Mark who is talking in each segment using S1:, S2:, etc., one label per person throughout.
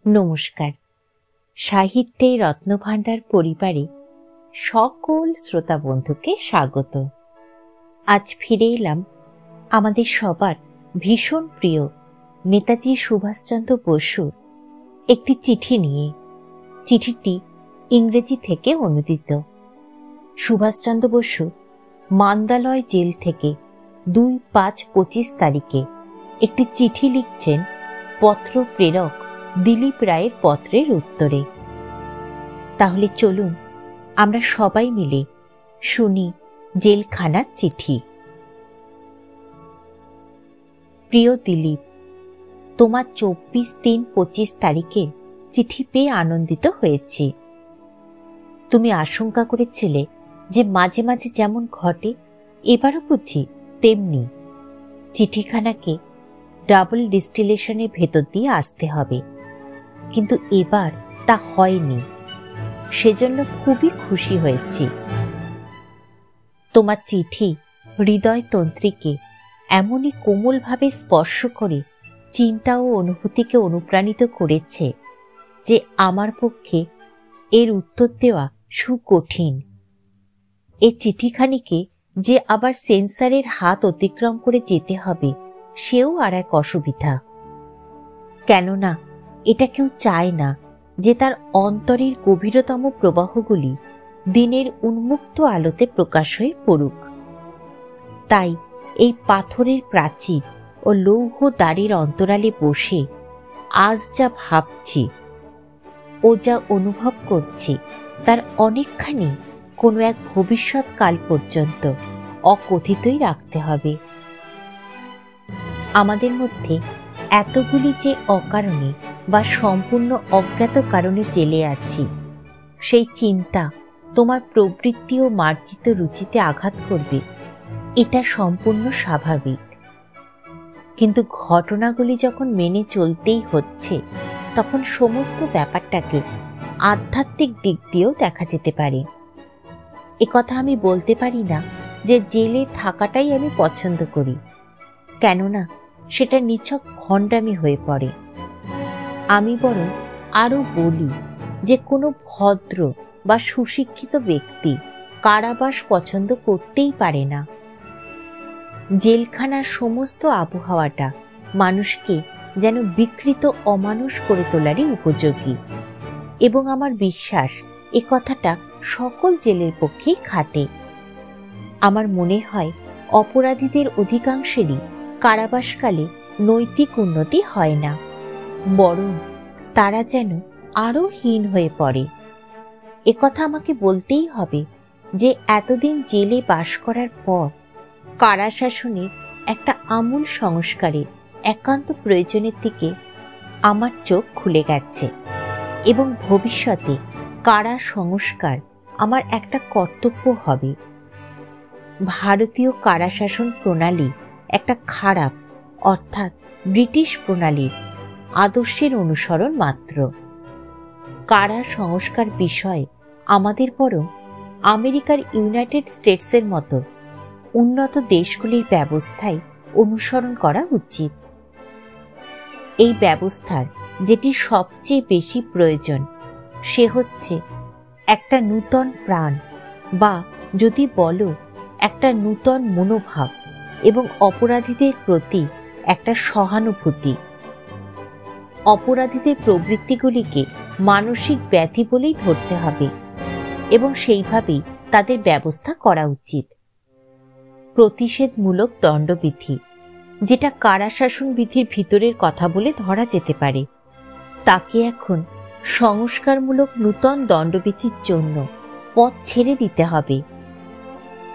S1: নমস্কার। সাহিত্যের রত্নভাণ্ডার পরিবারে সকল শ্রোতা বন্ধুকে স্বাগত। আজ ফিরে এলাম আমাদের সবার ভীষণ প্রিয় নেতাজি সুভাষচন্দ্র বসুর একটি চিঠি নিয়ে। চিঠিটি ইংরেজি থেকে অনুদিত। সুভাষচন্দ্র বসু মান্দালয় জেল থেকে 2/5/25 তারিখে একটি চিঠি লিখছেন পত্র প্রেরক দিলীপ রায়ের পত্রের উত্তরে। তাহলে চলুন আমরা সবাই মিলে শুনি জেলখানার চিঠি। প্রিয় দিলীপ, তোমার 24/3/25 তারিখে চিঠি পেয়ে আনন্দিত হয়েছি। তুমি আশঙ্কা করেছিলে যে মাঝে মাঝে যেমন ঘটে এবারও বুঝি তেমনি চিঠিখানাকে ডাবল ডিস্টিলেশনের ভেতর দিয়ে আসতে হবে, কিন্তু এবার তা হয়নি। সেজন্য খুবই খুশি হয়েছি। তোমার চিঠি হৃদয়তন্ত্রীকে এমনই কোমলভাবে স্পর্শ করে চিন্তা ও অনুভূতিকে অনুপ্রাণিত করেছে যে আমার পক্ষে এর উত্তর দেওয়া সুকঠিন। এই চিঠিখানিকে যে আবার সেন্সরের হাত অতিক্রম করে যেতে হবে সেও আর এক অসুবিধা। কেননা এটা কেউ চায় না যে তার অন্তরের গভীরতম প্রবাহগুলি দিনের উন্মুক্ত আলোতে প্রকাশ হয়ে পড়ুক। তাই এই পাথরের প্রাচীর ও লৌহ দ্বারের অন্তরালে বসে আজ যা ভাবছি ও যা অনুভব করছি তার অনেকখানি কোনো এক ভবিষ্যৎকাল পর্যন্ত অকথিতই রাখতে হবে। আমাদের মধ্যে এতগুলি যে অকারণে বা সম্পূর্ণ অজ্ঞাত কারণে জেলে আছি, সেই চিন্তা তোমার প্রবৃত্তি ও মার্জিত রুচিতে আঘাত করবে, এটা সম্পূর্ণ স্বাভাবিক। কিন্তু ঘটনাগুলি যখন মেনে চলতেই হচ্ছে, তখন সমস্ত ব্যাপারটাকে আধ্যাত্মিক দিক দিয়েও দেখা যেতে পারে। একথা আমি বলতে পারি না যে জেলে থাকাটাই আমি পছন্দ করি, কেননা সেটা নিছক ভণ্ডামি হয়ে পড়ে। আমি বরং আরো বলি যে কোনো ভদ্র বা সুশিক্ষিত ব্যক্তি কারাবাস পছন্দ করতেই পারে না। জেলখানার সমস্ত আবহাওয়াটা মানুষকে যেন বিকৃত অমানুষ করে তোলারই উপযোগী, এবং আমার বিশ্বাস এ কথাটা সকল জেলের পক্ষেই খাটে। আমার মনে হয় অপরাধীদের অধিকাংশেরই কারাবাসকালে নৈতিক উন্নতি হয় না, বরং তারা যেন আরো হীন হয়ে পড়ে। একথা আমাকে বলতেই হবে যে এতদিন জেলে বাস করার পর কারাশাসনের একটা আমূল সংস্কারের একান্ত প্রয়োজনের দিকে আমার চোখ খুলে গেছে, এবং ভবিষ্যতে কারা সংস্কার আমার একটা কর্তব্য হবে। ভারতীয় কারাশাসন প্রণালী একটা খারাপ, অর্থাৎ ব্রিটিশ প্রণালীর আদর্শের অনুসরণ মাত্র। কারা সংস্কার বিষয়ে আমাদের বরং আমেরিকার ইউনাইটেড স্টেটসের মতো উন্নত দেশগুলির ব্যবস্থাই অনুসরণ করা উচিত। এই ব্যবস্থার যেটি সবচেয়ে বেশি প্রয়োজন সে হচ্ছে একটা নূতন প্রাণ, বা যদি বলো একটা নূতন মনোভাব, এবং অপরাধীদের প্রতি একটা সহানুভূতি। অপরাধীদের প্রবৃত্তিগুলিকে মানসিক ব্যাধি বলেই ধরতে হবে, এবং সেইভাবেই তাদের ব্যবস্থা করা উচিত। প্রতিষেধমূলক দণ্ডবিধি, যেটা কারাশাসন বিধির ভিতরের কথা বলে ধরা যেতে পারে, তাকে এখন সংস্কারমূলক নূতন দণ্ডবিধির জন্য পথ ছেড়ে দিতে হবে।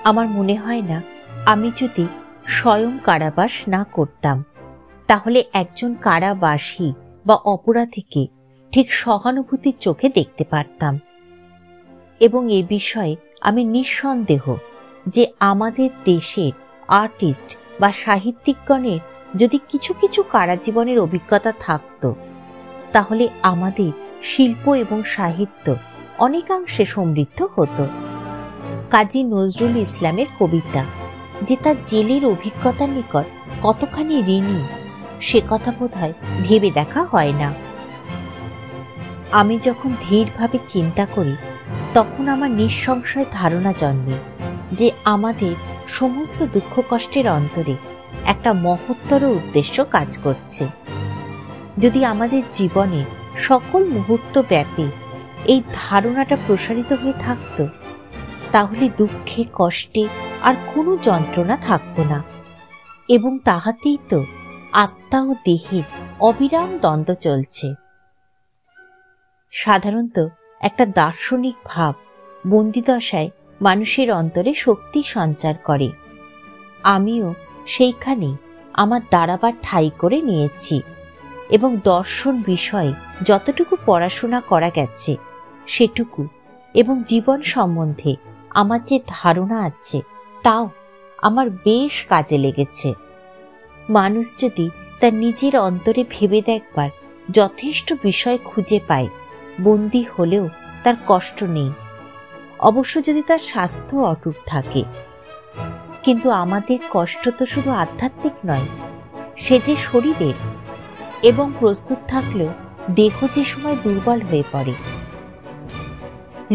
S1: আমার মনে হয় না আমি যদি স্বয়ং কারাবাস না করতাম, তাহলে একজন কারাবাসী বা অপরাধীকে ঠিক সহানুভূতির চোখে দেখতে পারতাম। এবং এ বিষয়ে আমি নিঃসন্দেহ যে আমাদের দেশের আর্টিস্ট বা সাহিত্যিকগণের যদি কিছু কিছু কারাজীবনের অভিজ্ঞতা থাকত, তাহলে আমাদের শিল্প এবং সাহিত্য অনেকাংশে সমৃদ্ধ হতো। কাজী নজরুল ইসলামের কবিতা যে তার জেলের অভিজ্ঞতার নিকট কতখানি ঋণী, সে কথা বোধহয় ভেবে দেখা হয় না। আমি যখন ধীরভাবে চিন্তা করি, তখন আমার নিঃসংশয় ধারণা জন্মে যে আমাদের সমস্ত দুঃখ কষ্টের অন্তরে একটা মহত্তর উদ্দেশ্য কাজ করছে। যদি আমাদের জীবনের সকল মুহূর্ত ব্যাপী এই ধারণাটা প্রসারিত হয়ে থাকত, তাহলে দুঃখে কষ্টে আর কোনো যন্ত্রণা থাকত না, এবং তাহাতেই তো আত্মা ও দেহের অবিরাম দ্বন্দ্ব চলছে। সাধারণত একটা দার্শনিক ভাব বন্দিদশায় মানুষের অন্তরে শক্তি সঞ্চার করে। আমিও সেইখানে আমার দাঁড়াবার ঠাঁই করে নিয়েছি, এবং দর্শন বিষয়ে যতটুকু পড়াশোনা করা গেছে সেটুকু, এবং জীবন সম্বন্ধে আমার যে ধারণা আছে তাও আমার বেশ কাজে লেগেছে। মানুষ যদি তার নিজের অন্তরে ভেবে দেখবার যথেষ্ট বিষয় খুঁজে পায়, বন্দী হলেও তার কষ্ট নেই, অবশ্য যদি তার স্বাস্থ্য অটুট থাকে। কিন্তু আমাদের কষ্ট তো শুধু আধ্যাত্মিক নয়, সে যে শরীরের, এবং প্রস্তুত থাকলেও দেহ যে সময় দুর্বল হয়ে পড়ে।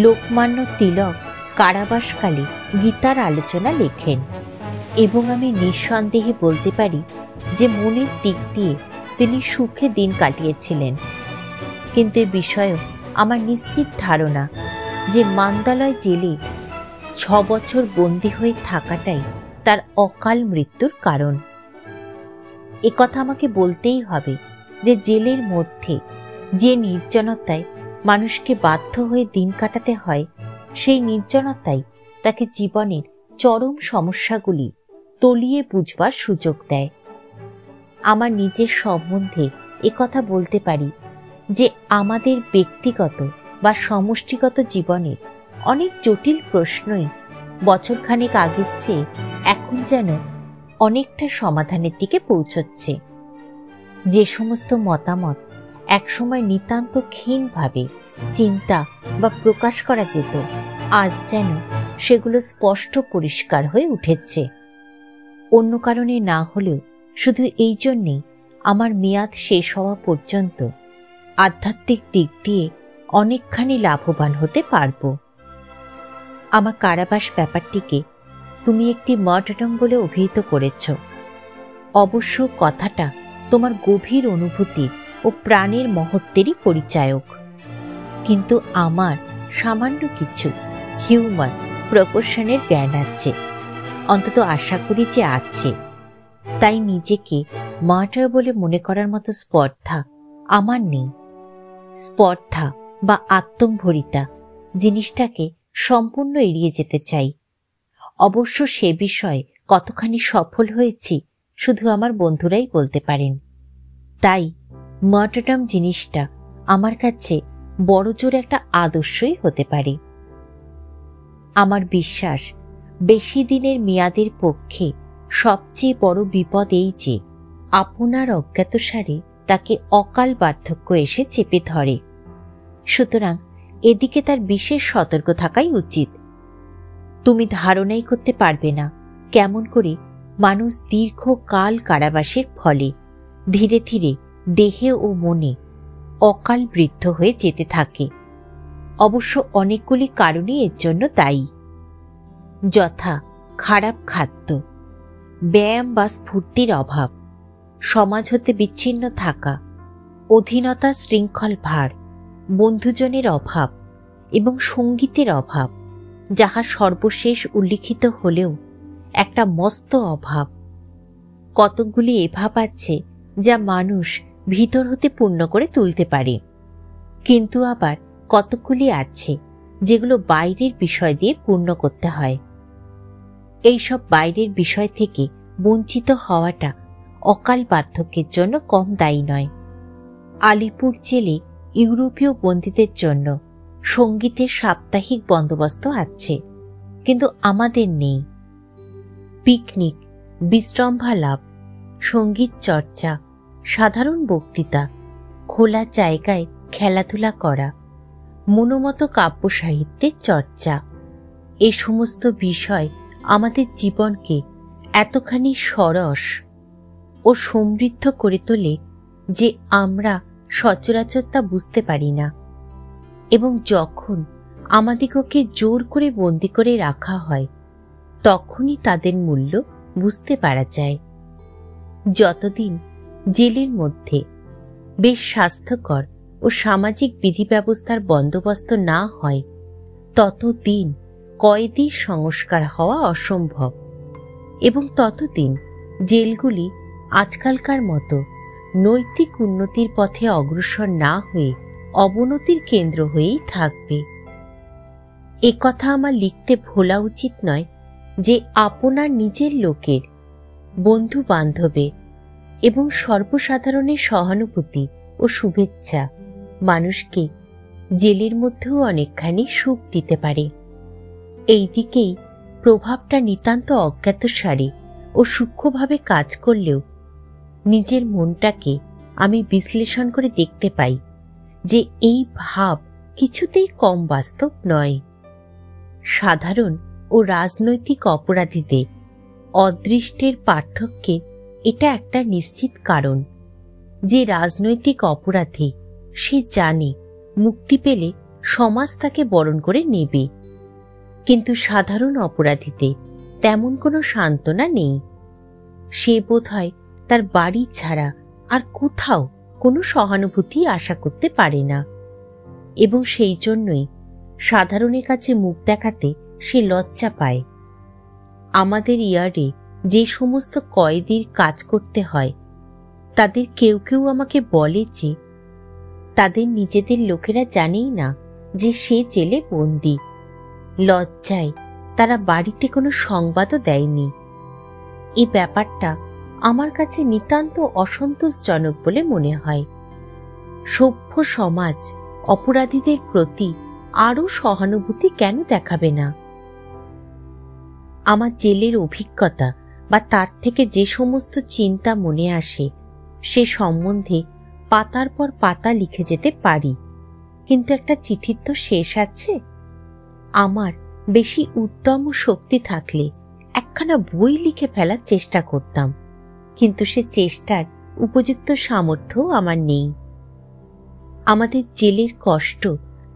S1: লোকমান্য তিলক কারাবাসকালে গীতার আলোচনা লেখেন, এবং আমি নিঃসন্দেহে বলতে পারি যে মনের দিক দিয়ে তিনি সুখে দিন কাটিয়েছিলেন। কিন্তু এ বিষয়েও আমার নিশ্চিত ধারণা যে মান্দালয় জেলে 6 বছর বন্দী হয়ে থাকাটাই তার অকাল মৃত্যুর কারণ। একথা আমাকে বলতেই হবে যে জেলের মধ্যে যে নির্জনতায় মানুষকে বাধ্য হয়ে দিন কাটাতে হয়, সেই নির্জনতাই তাকে জীবনের চরম সমস্যাগুলি তলিয়ে বুঝবার সুযোগ দেয়। আমার নিজের সম্বন্ধে একথা বলতে পারি যে আমাদের ব্যক্তিগত বা সমষ্টিগত জীবনের অনেক জটিল প্রশ্নই বছরখানেক আগের চেয়ে এখন যেন অনেকটা সমাধানের দিকে পৌঁছচ্ছে। যে সমস্ত মতামত একসময় নিতান্ত ক্ষীণভাবে চিন্তা বা প্রকাশ করা যেত, আজ যেন সেগুলো স্পষ্ট পরিষ্কার হয়ে উঠেছে। অন্য কারণে না হলেও শুধু এই জন্যেই আমার মেয়াদ শেষ হওয়া পর্যন্ত আধ্যাত্মিক দিক দিয়ে অনেকখানি লাভবান হতে পারব। আমার কারাবাস ব্যাপারটিকে তুমি একটি মার্টারডম বলে অভিহিত করেছ। অবশ্য কথাটা তোমার গভীর অনুভূতি ও প্রাণের মহত্বেরই পরিচায়ক, কিন্তু আমার সামান্য কিছু হিউমার প্রপোর্শনের জ্ঞান আছে, অন্তত আশা করি যে আছে। তাই নিজেকে মার্টার বলে মনে করার মতো স্পর্ধা আমার নেই। স্পর্ধা বা আত্মম্ভরিতা জিনিসটাকে সম্পূর্ণ এড়িয়ে যেতে চাই। অবশ্য সে বিষয়ে কতখানি সফল হয়েছি শুধু আমার বন্ধুরাই বলতে পারেন। তাই মার্টারডম জিনিসটা আমার কাছে বড়জোর একটা আদর্শই হতে পারে। আমার বিশ্বাস বেশি দিনের মেয়াদের পক্ষে সবচেয়ে বড় বিপদ এই যে আপনার অজ্ঞাতসারে তাকে অকাল বার্ধক্য এসে চেপে ধরে। সুতরাং এদিকে তার বিশেষ সতর্ক থাকাই উচিত। তুমি ধারণাই করতে পারবে না কেমন করে মানুষ দীর্ঘকাল কারাবাসের ফলে ধীরে ধীরে দেহে ও মনে অকাল বৃদ্ধ হয়ে যেতে থাকে। অবশ্য অনেকগুলি কারণই এর জন্য দায়ী, যথা খারাপ খাদ্য, ব্যায়াম বা স্ফূর্তির অভাব, সমাজ হতে বিচ্ছিন্ন থাকা, অধীনতা শৃঙ্খল ভার, বন্ধুজনের অভাব এবং সঙ্গীতের অভাব, যাহা সর্বশেষ উল্লিখিত হলেও একটা মস্ত অভাব। কতকগুলি এভাব আছে যা মানুষ ভিতর হতে পূর্ণ করে তুলতে পারে, কিন্তু আবার কতকগুলি আছে যেগুলো বাইরের বিষয় দিয়ে পূর্ণ করতে হয়। এইসব বাইরের বিষয় থেকে বঞ্চিত হওয়াটা অকাল বার্ধক্যের জন্য কম দায়ী নয়। আলিপুর জেলে ইউরোপীয় বন্দীদের জন্য সঙ্গীতের সাপ্তাহিক বন্দোবস্ত আছে, কিন্তু আমাদের নেই। পিকনিক, বিশ্রম্ভালাভ, সঙ্গীত চর্চা, সাধারণ বক্তৃতা, খোলা জায়গায় খেলাধুলা করা, মনোমতো কাব্য সাহিত্যের চর্চা, এ সমস্ত বিষয় আমাদের জীবনকে এতখানি সরস ও সমৃদ্ধ করে তোলে যে আমরা সচরাচর তা বুঝতে পারি না। এবং যখন আমাদিগকে জোর করে বন্দি করে রাখা হয় তখনই তাদের মূল্য বুঝতে পারা যায়। যতদিন জেলের মধ্যে বেশ স্বাস্থ্যকর ও সামাজিক বিধি ব্যবস্থার বন্দোবস্ত না হয় ততদিন কয়েদির সংস্কার হওয়া অসম্ভব, এবং ততদিন জেলগুলি আজকালকার মতো নৈতিক উন্নতির পথে অগ্রসর না হয়ে অবনতির কেন্দ্র হয়েই থাকবে। একথা আমার লিখতে ভোলা উচিত নয় যে আপনার নিজের লোকের, বন্ধু বান্ধবের এবং সর্বসাধারণের সহানুভূতি ও শুভেচ্ছা মানুষকে জেলের মধ্যেও অনেকখানি সুখ দিতে পারে। এই দিকেই প্রভাবটা নিতান্ত অজ্ঞাতসারে ও সূক্ষ্মভাবে কাজ করলেও নিজের মনটাকে আমি বিশ্লেষণ করে দেখতে পাই যে এই ভাব কিছুতেই কম বাস্তব নয়। সাধারণ ও রাজনৈতিক অপরাধীদের অদৃষ্টের পার্থক্যে এটা একটা নিশ্চিত কারণ যে রাজনৈতিক অপরাধী সে জানে মুক্তি পেলে সমাজ তাকে বরণ করে নেবে, কিন্তু সাধারণ অপরাধীতে তেমন কোনো সান্ত্বনা নেই। সে বোধহয় তার বাড়ি ছাড়া আর কোথাও কোনো সহানুভূতি আশা করতে পারে না, এবং সেই জন্যই সাধারণের কাছে মুখ দেখাতে সে লজ্জা পায়। আমাদের ইয়ার্ডে যে সমস্ত কয়েদির কাজ করতে হয় তাদের কেউ কেউ আমাকে বলে যে তাদের নিজেদের লোকেরা জানেই না যে সে জেলে বন্দী। লজ্জায় তারা বাড়িতে কোনো সংবাদও দেয়নি। এই ব্যাপারটা আমার কাছে নিতান্ত অসন্তোষজনক বলে মনে হয়। সভ্য সমাজ অপরাধীদের প্রতি আরও সহানুভূতি কেন দেখাবে না? আমার জেলের অভিজ্ঞতা বা তার থেকে যে সমস্ত চিন্তা মনে আসে সে সম্বন্ধে পাতার পর পাতা লিখে যেতে পারি, কিন্তু একটা চিঠির তো শেষ আছে। আমার বেশি উদ্যম ও শক্তি থাকলে একখানা বই লিখে ফেলার চেষ্টা করতাম, কিন্তু সে চেষ্টার উপযুক্ত সামর্থ্য আমার নেই। আমাদের জেলের কষ্ট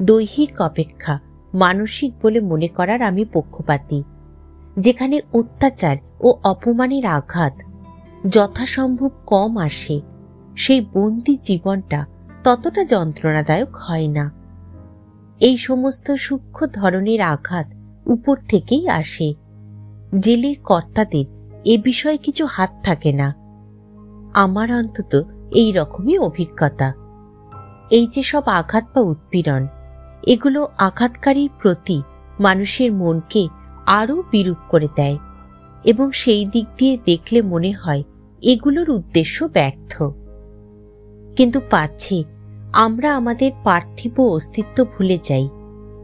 S1: দৈহিক অপেক্ষা মানসিক বলে মনে করার আমি পক্ষপাতী। যেখানে অত্যাচার ও অপমানের আঘাত যথাসম্ভব কম আসে সেই বন্দি জীবনটা ততটা যন্ত্রণাদায়ক হয় না। এই সমস্ত সূক্ষ্ম ধরনের আঘাত উপর থেকেই আসে। জেলের কর্তাদের এ বিষয়ে কিছু হাত থাকে না। আমার অন্তত এই রকমই অভিজ্ঞতা। এই যে সব আঘাত বা উৎপীড়ন, এগুলো আঘাতকারীর প্রতি মানুষের মনকে আরও বিরূপ করে দেয়, এবং সেই দিক দিয়ে দেখলে মনে হয় এগুলোর উদ্দেশ্য ব্যর্থ। কিন্তু পাছে আমরা আমাদের পার্থিব অস্তিত্ব ভুলে যাই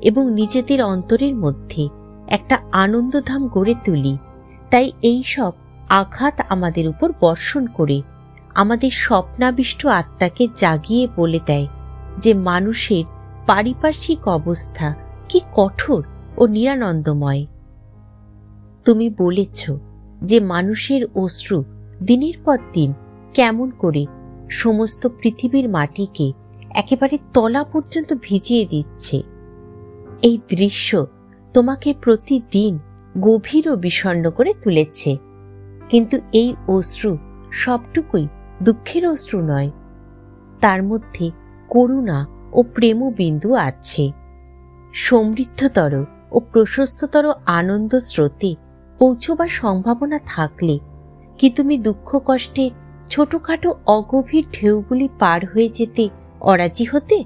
S1: এবং নিজেদের অন্তরের মধ্যে একটা আনন্দধাম গড়ে তুলি, তাই এই সব আঘাত আমাদের উপর বর্ষণ করে আমাদের স্বপ্নাবিষ্ট আত্মাকে জাগিয়ে বলে দেয় যে মানুষের পারিপার্শ্বিক অবস্থা কি কঠোর ও নিরানন্দময়। তুমি বলেছ যে মানুষের অশ্রু দিনের পর দিন কেমন করে সমস্ত পৃথিবীর মাটিকে একেবারে তলা পর্যন্ত ভিজিয়ে দিচ্ছে। এই দৃশ্য তোমাকে প্রতিদিন গভীর ও বিষণ্ণ করে তুলেছে, কিন্তু এই অশ্রু সবটুকুই দুঃখের অশ্রু নয়, তার মধ্যে করুণা ও প্রেম বিন্দু আছে। সমৃদ্ধতর ও প্রশস্ততর আনন্দ স্রোতে পৌঁছবার সম্ভাবনা থাকলে কি তুমি দুঃখ কষ্টে ছোটখাটো অগভীর ঢেউগুলি পার হয়ে যেতে অরাজি হতে?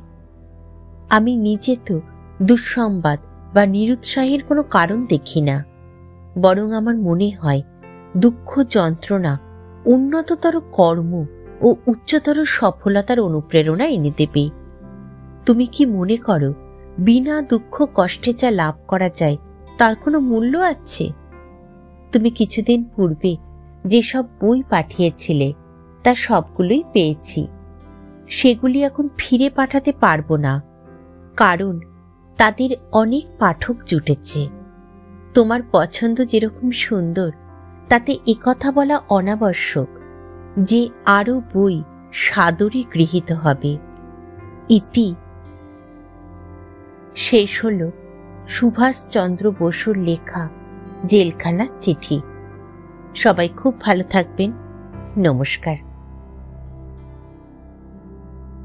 S1: আমি নিজে তো দুঃসংবাদ বা নিরুৎসাহের কোনো কারণ দেখি না, বরং আমার মনে হয় দুঃখ যন্ত্রণা উন্নততর কর্ম ও উচ্চতর সফলতার অনুপ্রেরণা এনে দেবে। তুমি কি মনে করো বিনা দুঃখ কষ্টে যা লাভ করা যায় তার কোনো মূল্য আছে? তুমি কিছুদিন পূর্বে যেসব বই পাঠিয়েছিলে তা সবগুলোই পেয়েছি। সেগুলি এখন ফিরে পাঠাতে পারবো না, কারণ তাদের অনেক পাঠক জুটেছে। তোমার পছন্দ যেরকম সুন্দর, তাতে একথা বলা অনাবশ্যক যে আরও বই সাদরে গৃহীত হবে। ইতি। শেষ হল সুভাষচন্দ্র বসুর লেখা জেলখানার চিঠি। সবাই খুব ভালো থাকবেন। নমস্কার।